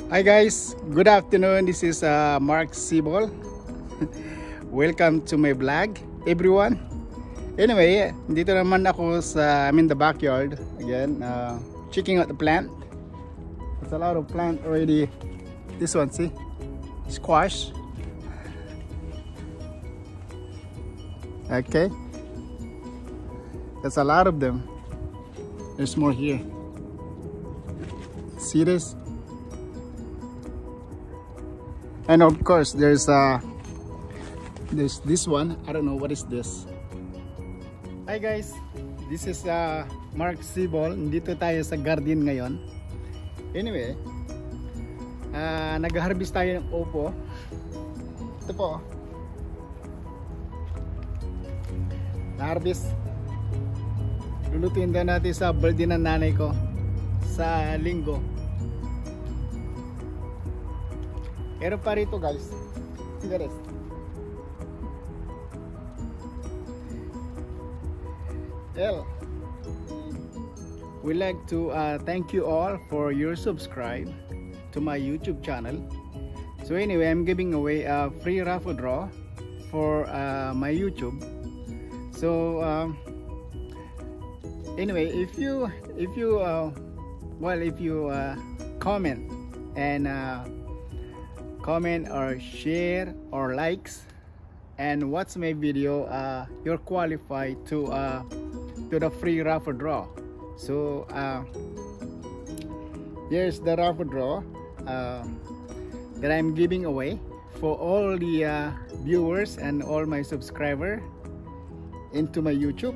Hi guys, good afternoon. This is Mark Sibul. Welcome to my vlog, everyone. Anyway, dito naman ako I'm in the backyard again, checking out the plant. There's a lot of plant already. This one, see, squash. Okay, there's a lot of them. There's more here. See this? And of course there's this one. I don't know what is this. Hi guys, this is Mark Sibol. Dito tayo sa garden ngayon. Anyway, nag-harvest tayo ng upo. Ito po, na-harvest. Lulutuin daw natin sa birthday ng nanay ko sa linggo. Meron pa rito guys. See the rest. Well, we like to thank you all for your subscribe to my YouTube channel. So anyway, I'm giving away a free raffle draw for my YouTube. So anyway, if you comment and comment or share or likes and watch my video, you're qualified to the free raffle draw. So here's the raffle draw that I'm giving away for all the viewers and all my subscribers into my YouTube.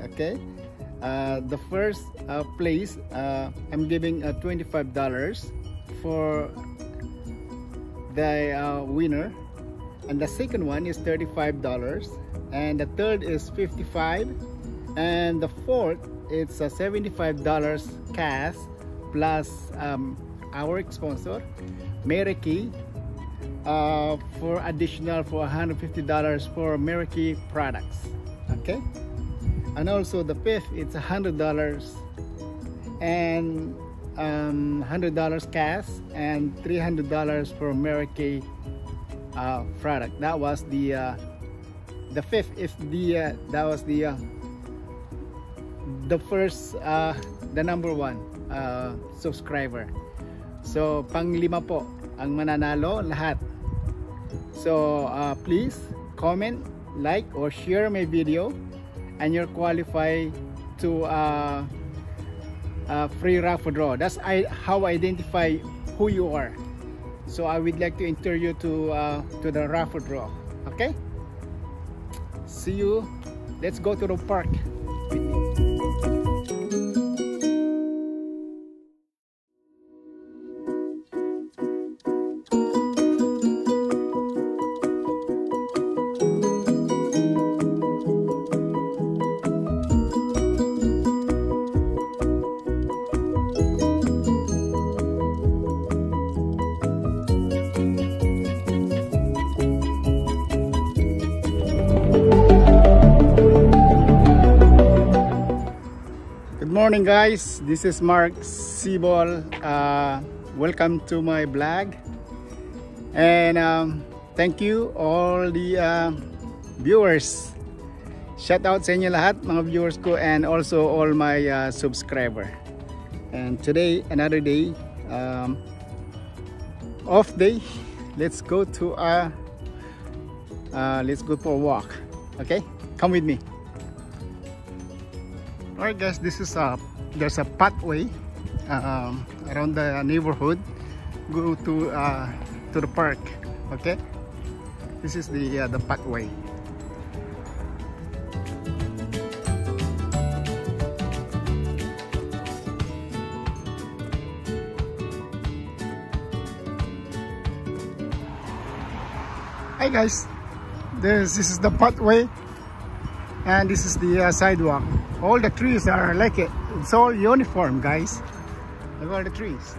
Okay, the first place, I'm giving $25 for the winner, and the second one is $35, and the third is $55, and the fourth it's $75 cash plus our sponsor Meraki for additional for $150 for Meraki products. Okay, and also the fifth it's $100 and $100 cash and $300 for Meraki product. That was the fifth is that was the first the number one subscriber. So panglima po ang mananalo lahat. So please comment, like or share my video, and you're qualified to free raffle draw. That's how I identify who you are. So I would like to enter you to the raffle draw. Okay, see you. Let's go to the park with me. Good morning guys, this is Mark Sibol. Welcome to my vlog, and thank you all the viewers. Shout out sa inyo lahat mga viewers ko, and also all my subscriber. And today another day, off day. Let's go for a walk. Okay, come with me. Alright guys, this is there's a pathway around the neighborhood. Go to the park. Okay, this is the pathway. Hi guys, this is the pathway, and this is the sidewalk. All the trees are like it. It's all uniform, guys. Look at all the trees.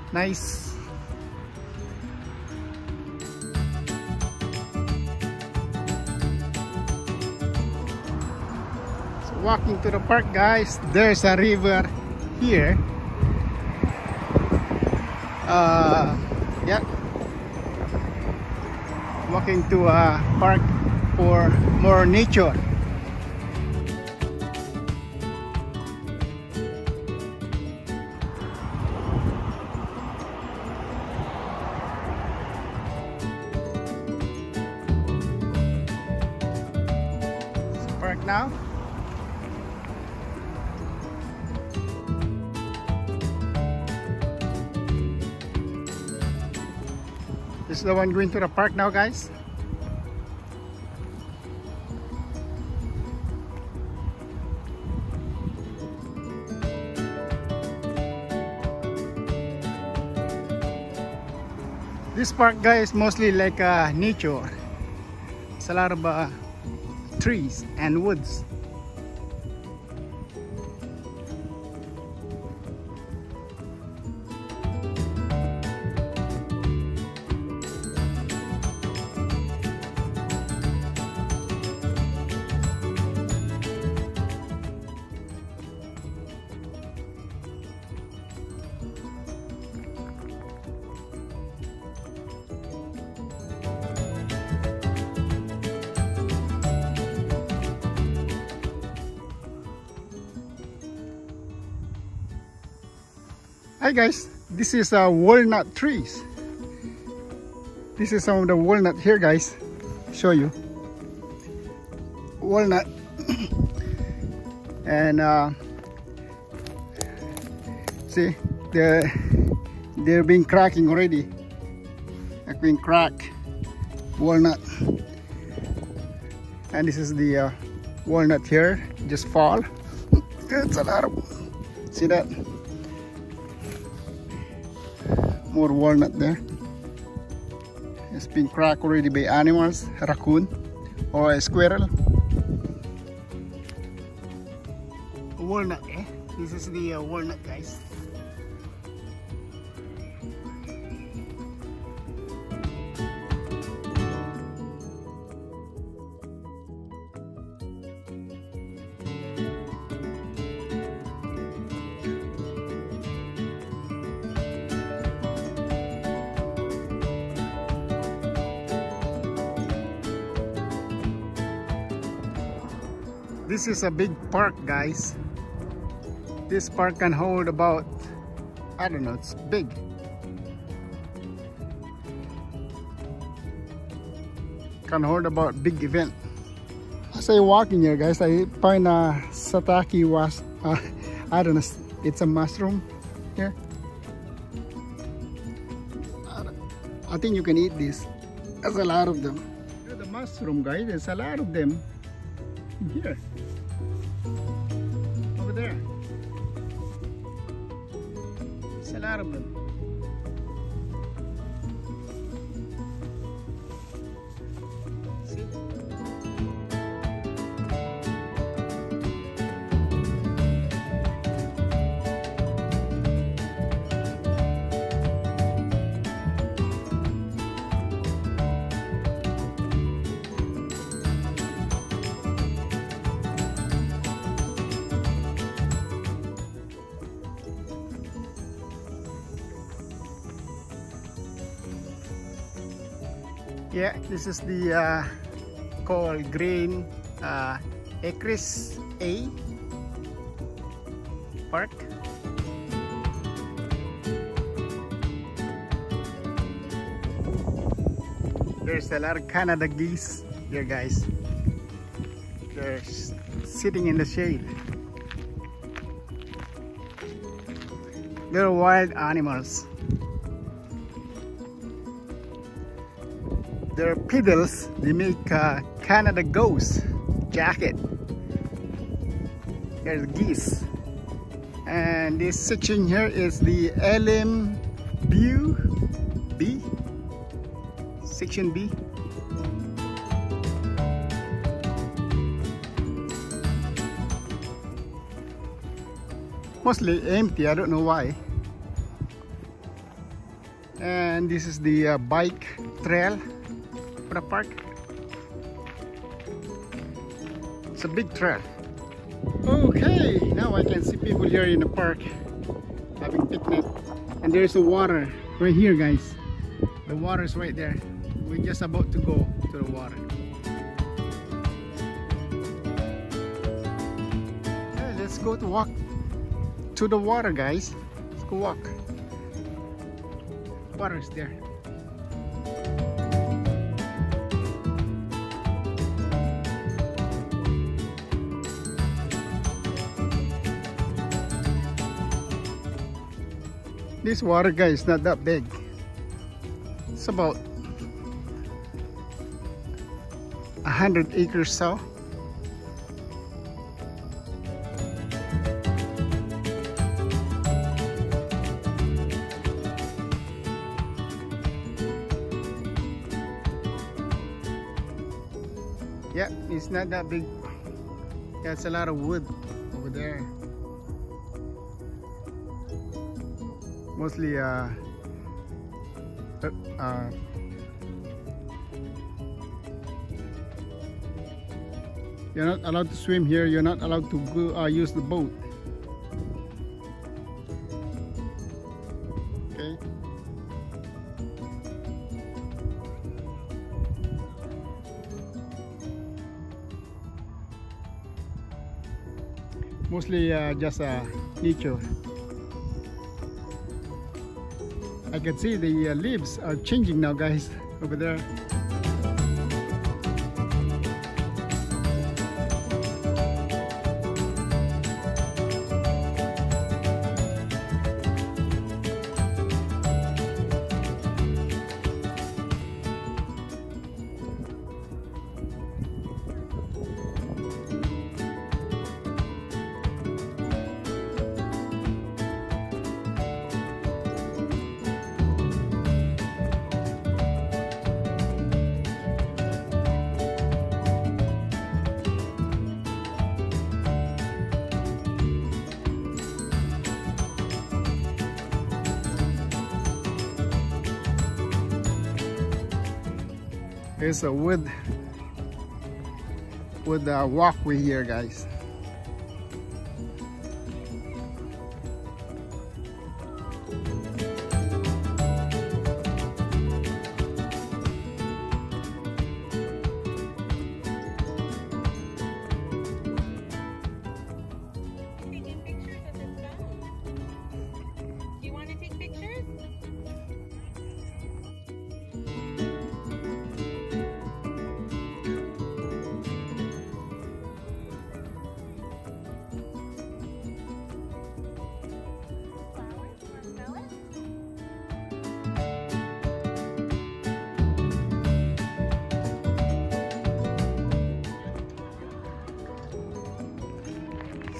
Nice. So walking to the park, guys. There's a river here. Yeah, walking to a park for more nature. Park now. This is the one going to the park now, guys. This park, guys, mostly like nature. It's a lot of trees and woods. Hi guys, this is walnut trees. This is some of the walnut here, guys. Show you walnut. And see, they're being cracking already. Like being cracked walnut. And this is the walnut here, just fall. It's a lot of, see that? More walnut there. It's been cracked already by animals, raccoon or a squirrel. Walnut, eh? This is the walnut, guys. This is a big park, guys. This park can hold about, I don't know, it's big. Can hold about big event. As I walking here, guys, I find a sataki was, I don't know, it's a mushroom here. I think you can eat this. There's a lot of them. The mushroom, guys, there's a lot of them here. Over there. There's a lot of them. See? Yeah, this is the called green Acres A Park. There's a lot of Canada geese here, guys. They're sitting in the shade. They're wild animals. Their pedals, they make Canada Goose jacket. There's geese. And this section here is the B, section B. Mostly empty, I don't know why. And this is the bike trail for the park. It's a big trail. Okay, now I can see people here in the park having picnic. And there's a water Right here, guys. The water is right there. We're just about to go to the water. Okay, let's go to walk to the water, guys. Let's go walk. Water is there. This water, guys, is not that big. It's about 100 acres so. Yeah, it's not that big. Yeah, it's a lot of wood over there. Mostly you're not allowed to swim here. You're not allowed to go use the boat. Okay. Mostly just nature. I can see the leaves are changing now, guys, over there. There's a wood walkway here, guys. Taking pictures of the stone. Do you want to take pictures?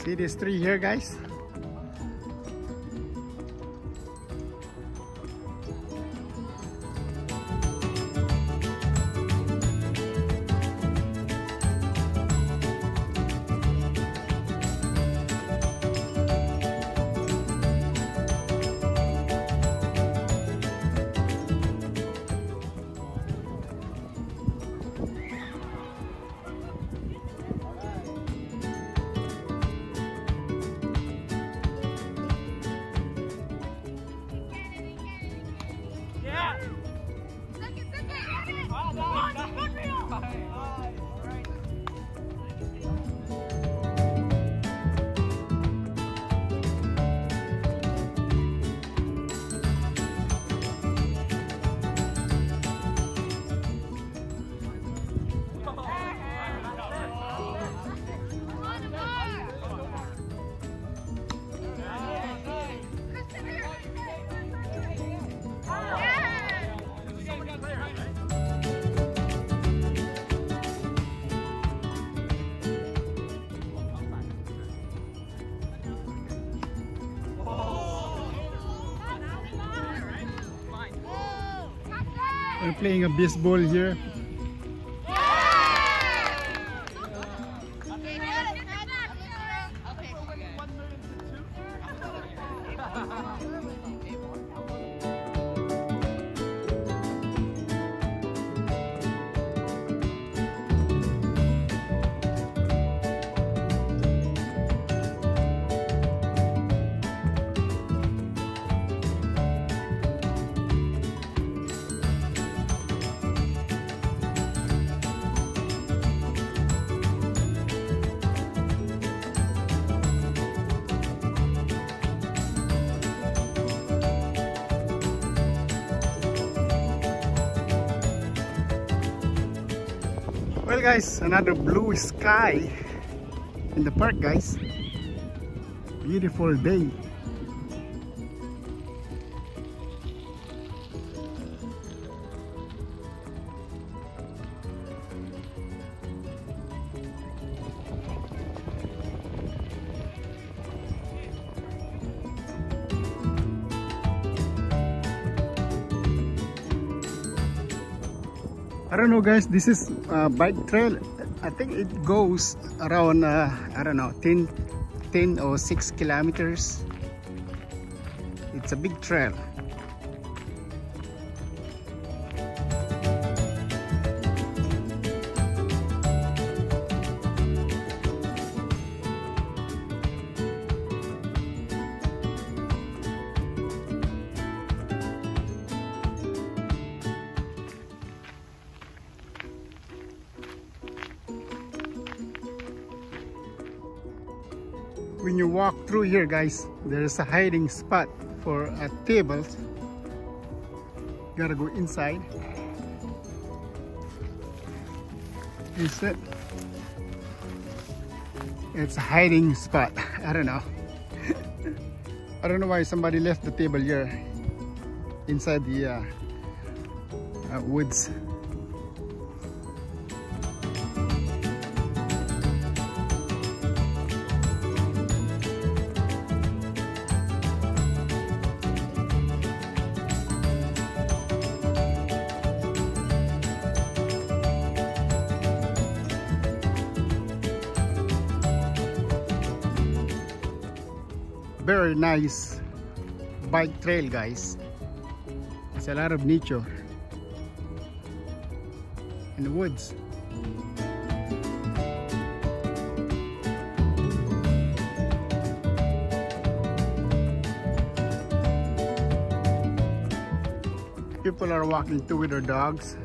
See this tree here, guys? We're playing a baseball here. Well guys, another blue sky in the park guys. Beautiful day. I don't know guys, this is a bike trail. I think it goes around I don't know 10 or 6 kilometers. It's a big trail. When you walk through here guys, there's a hiding spot for a table. Gotta go inside. Is it? It's a hiding spot. I don't know. I don't know why somebody left the table here inside the woods. Very nice bike trail guys. There's a lot of nature in the woods. People are walking too with their dogs.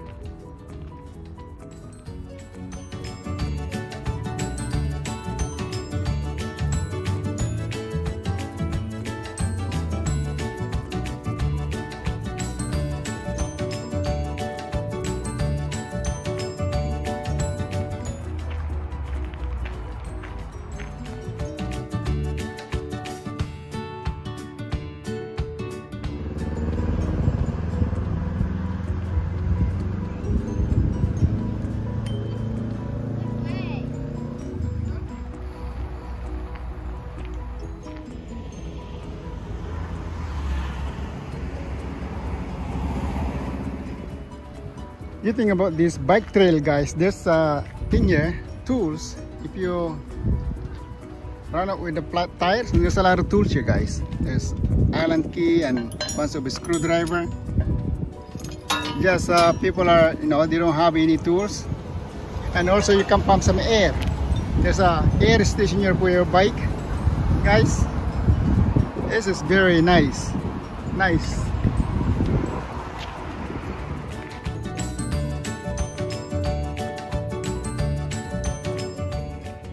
You think about this bike trail guys, there's a thing here, tools. If you run out with the flat tires, there's a lot of tools here guys. There's Allen key and bunch of a screwdriver. Just people are, you know, they don't have any tools. And also you can pump some air. There's a air station here for your bike guys. This is very nice.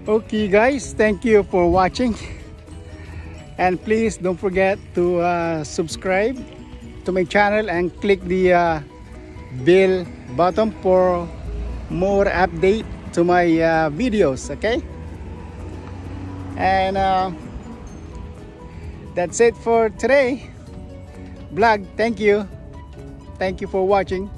Okay guys, thank you for watching, and please don't forget to subscribe to my channel and click the bell button for more update to my videos. Okay, and that's it for today vlog. Thank you for watching.